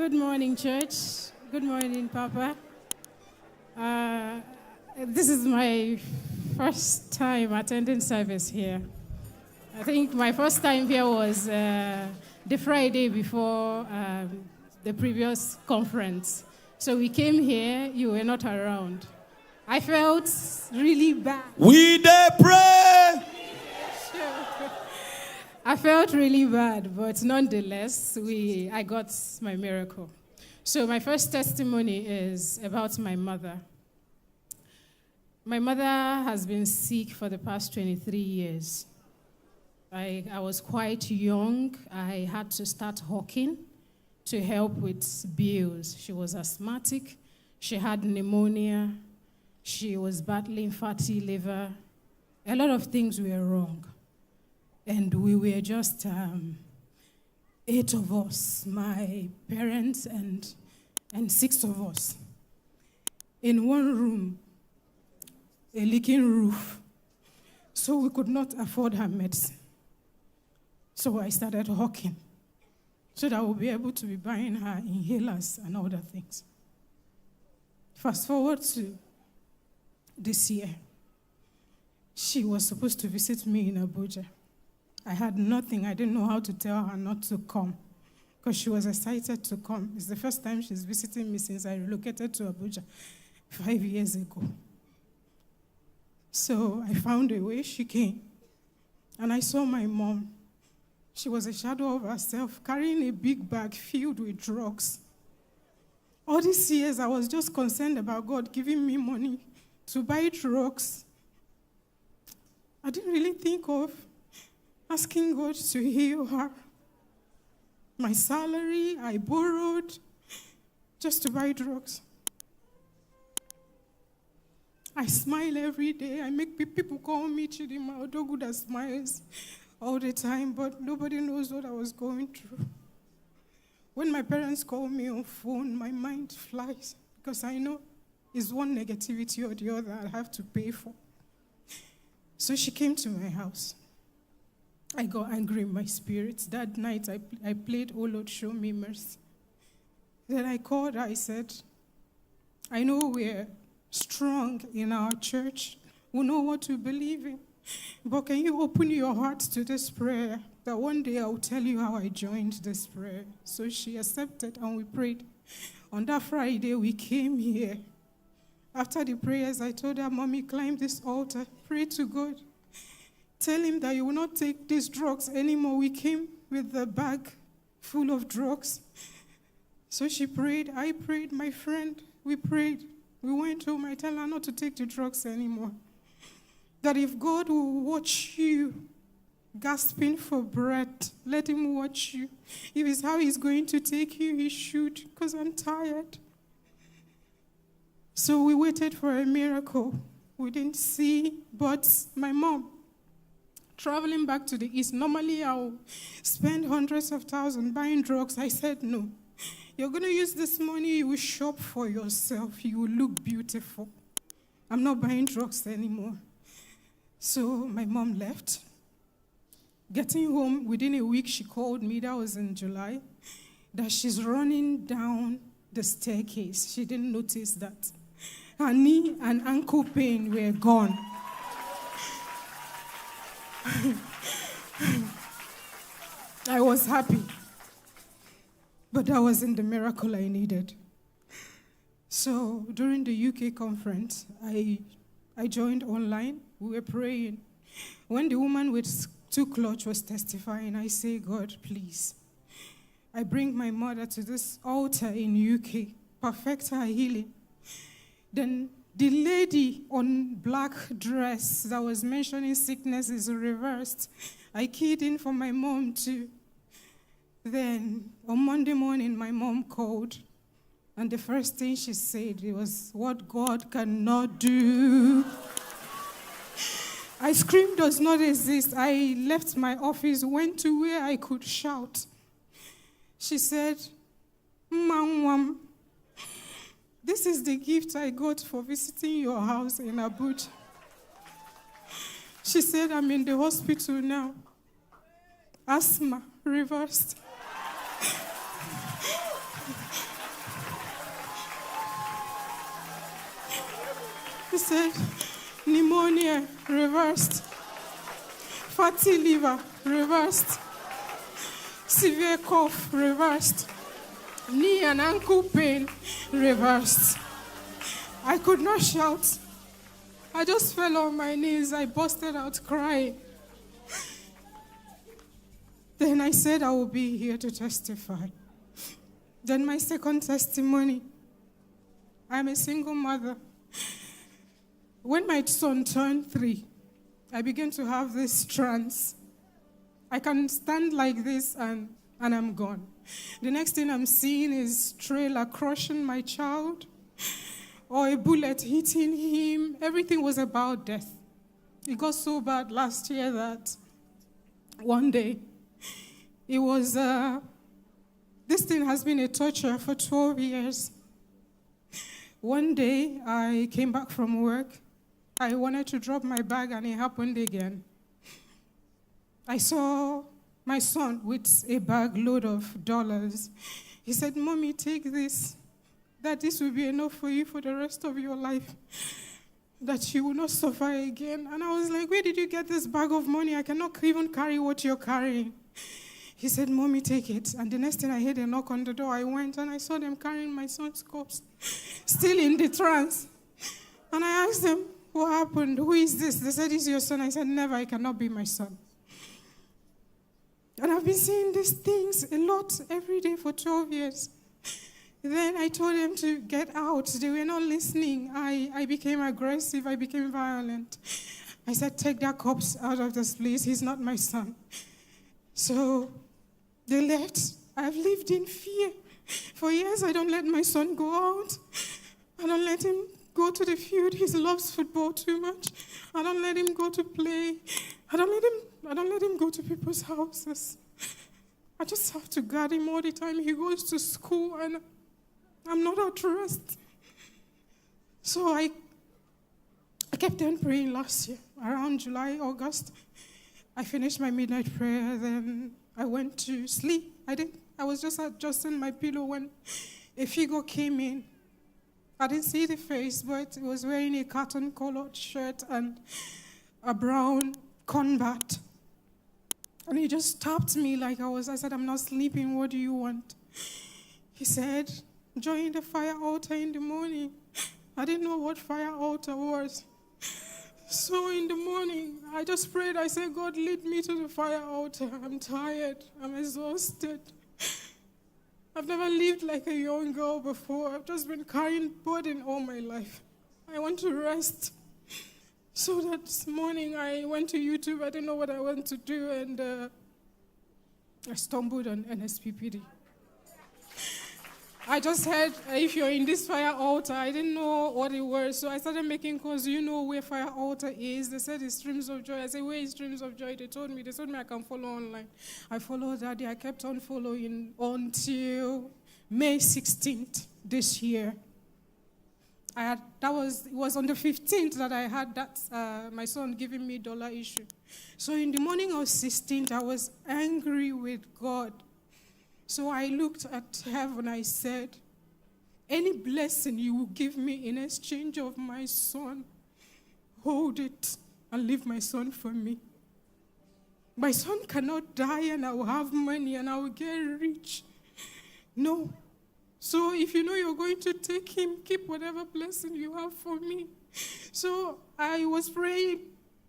Good morning, church. Good morning, Papa. This is my first time attending service here. I think my first time here was the Friday before the previous conference. So we came here, you were not around. I felt really bad. We dey pray. I felt really bad, but nonetheless, I got my miracle. So my first testimony is about my mother. My mother has been sick for the past 23 years. I was quite young. I had to start hawking to help with bills. She was asthmatic. She had pneumonia. She was battling fatty liver. A lot of things were wrong. And we were just 8 of us, my parents and 6 of us, in one room, a leaking roof. So we could not afford her medicine. So I started hawking so that I would be able to be buying her inhalers and other things. Fast forward to this year. She was supposed to visit me in Abuja. I had nothing. I didn't know how to tell her not to come because she was excited to come. It's the first time she's visiting me since I relocated to Abuja 5 years ago. So I found a way. She came. And I saw my mom. She was a shadow of herself, carrying a big bag filled with drugs. All these years, I was just concerned about God giving me money to buy drugs. I didn't really think of asking God to heal her. My salary, I borrowed just to buy drugs. I smile every day. I make people call me Chidima Odogu that smiles all the time, but nobody knows what I was going through. When my parents call me on phone, my mind flies because I know it's one negativity or the other I have to pay for. So she came to my house. I got angry in my spirit. That night, I played, "Oh Lord, show me mercy." Then I called her, I said, "I know we're strong in our church. We know what we believe in. But can you open your heart to this prayer? That one day I'll tell you how I joined this prayer." So she accepted and we prayed. On that Friday, we came here. After the prayers, I told her, "Mommy, climb this altar, pray to God. Tell him that you will not take these drugs anymore." We came with the bag full of drugs. So she prayed, I prayed, my friend, we prayed. We went home, I tell her not to take the drugs anymore. That if God will watch you gasping for breath, let him watch you. If it's how he's going to take you, he should, because I'm tired. So we waited for a miracle. We didn't see, but my mom, traveling back to the east, normally I'll spend hundreds of thousands buying drugs. I said, "No. You're going to use this money, you will shop for yourself. You will look beautiful. I'm not buying drugs anymore." So my mom left. Getting home, within a week, she called me, that was in July, that she's running down the staircase. She didn't notice that her knee and ankle pain were gone. I was happy, but that wasn't the miracle I needed. So during the UK conference, I joined online. We were praying. When the woman with 2 clutch was testifying, I say, "God, please, I bring my mother to this altar in UK, perfect her healing." Then the lady on black dress that was mentioning sickness is reversed. I keyed in for my mom too. Then on Monday morning, my mom called, and the first thing she said was, "What God cannot do." I screamed, "Does not exist." I left my office, went to where I could shout. She said, "Mom, this is the gift I got for visiting your house in Abuja." She said, "I'm in the hospital now. Asthma reversed." said, pneumonia, reversed. Fatty liver, reversed. Severe cough, reversed. Knee and ankle pain, reversed. I could not shout. I just fell on my knees. I busted out crying. Then I said I will be here to testify. Then my second testimony. I'm a single mother. When my son turned 3, I began to have this trance. I can stand like this and I'm gone. The next thing I'm seeing is trailer crushing my child or a bullet hitting him. Everything was about death. It got so bad last year that one day, it was, this thing has been a torture for 12 years. One day, I came back from work. I wanted to drop my bag, and it happened again. I saw my son with a bag load of dollars. He said, "Mommy, take this, that this will be enough for you for the rest of your life, that you will not suffer again." And I was like, "Where did you get this bag of money? I cannot even carry what you're carrying." He said, "Mommy, take it." And the next thing I heard a knock on the door, I went and I saw them carrying my son's corpse, still in the trance. And I asked them, "What happened? Who is this?" They said, "It's your son." I said, "Never, it cannot be my son." And I've been seeing these things a lot every day for 12 years. Then I told them to get out. They were not listening. I became aggressive. I became violent. I said, "Take that corpse out of this place. He's not my son." So they left. I've lived in fear. For years, I don't let my son go out. I don't let him go to the field. He loves football too much. I don't let him go to play. I don't let him go to people's houses. I just have to guard him all the time. He goes to school and I'm not at rest. So I kept on praying last year, around July, August. I finished my midnight prayer, then I went to sleep. I was just adjusting my pillow when a figure came in. I didn't see the face, but it was wearing a carton-colored shirt and a brown combat. And he just tapped me like I said, "I'm not sleeping, what do you want?" He said, "Join the fire altar in the morning." I didn't know what fire altar was. So in the morning, I just prayed. I said, "God, lead me to the fire altar. I'm tired. I'm exhausted. I've never lived like a young girl before. I've just been carrying burden all my life. I want to rest." So that morning, I went to YouTube. I didn't know what I wanted to do, and I stumbled on NSPPD. I just heard, "If you're in this fire altar," I didn't know what it was. So I started making calls. "Do you know where fire altar is?" They said it's Streams of Joy. I said, "Where is Streams of Joy?" They told me I can follow online. I followed that day. I kept on following until May 16th this year. It was on the 15th that I had that my son giving me dollar issue. So in the morning of 16th, I was angry with God. So I looked at heaven. I said, "Any blessing you will give me in exchange of my son, hold it and leave my son for me. My son cannot die and I will have money and I will get rich. No. So if you know you're going to take him, keep whatever blessing you have for me." So I was praying,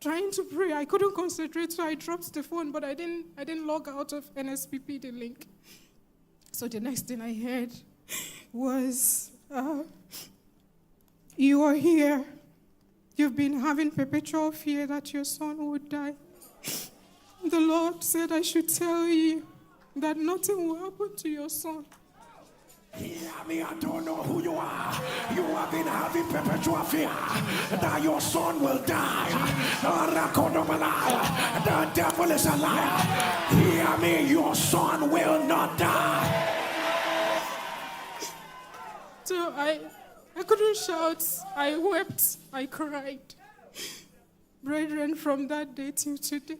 trying to pray. I couldn't concentrate, so I dropped the phone, but I didn't log out of NSPPD link. So the next thing I heard was, "You are here. You've been having perpetual fear that your son would die. The Lord said I should tell you that nothing will happen to your son." Hear me, I don't know who you are. You have been having perpetual fear that your son will die. The devil is a liar. Hear me, your son will not die. So I couldn't shout. I wept. I cried. Brethren, from that day till today,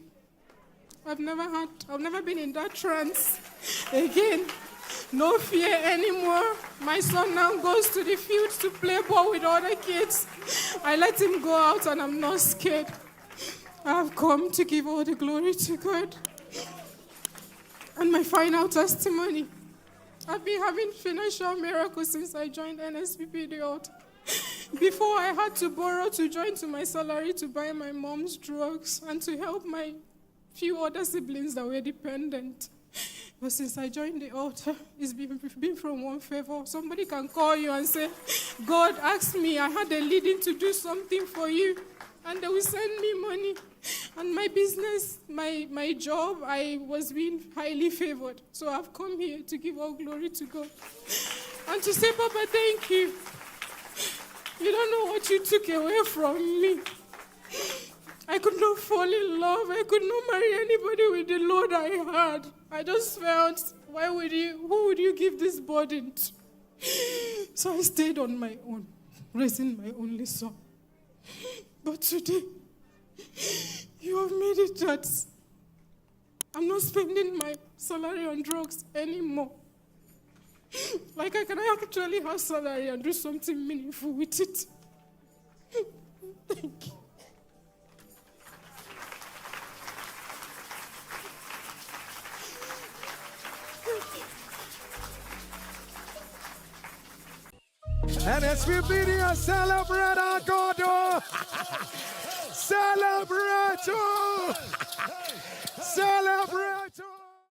I've never been in that trance again. No fear anymore. My son now goes to the field to play ball with other kids. I let him go out and I'm not scared. I've come to give all the glory to God. And my final testimony. I've been having financial miracles since I joined NSPPD altar. Before, I had to borrow to join to my salary to buy my mom's drugs and to help my few other siblings that were dependent. But since I joined the altar, it's been from one favor. Somebody can call you and say, God asked me, I had a leading to do something for you. And they will send me money. And my business, my job, I was being highly favored. So I've come here to give all glory to God. And to say, Papa, thank you. You don't know what you took away from me. I could not fall in love. I could not marry anybody with the load I had. I just felt, who would you give this burden to? So I stayed on my own, raising my only son. But today, you have made it that I'm not spending my salary on drugs anymore. Like I can actually have salary and do something meaningful with it. Thank you. NSPPD, celebrate our God. Celebrate. Celebrate.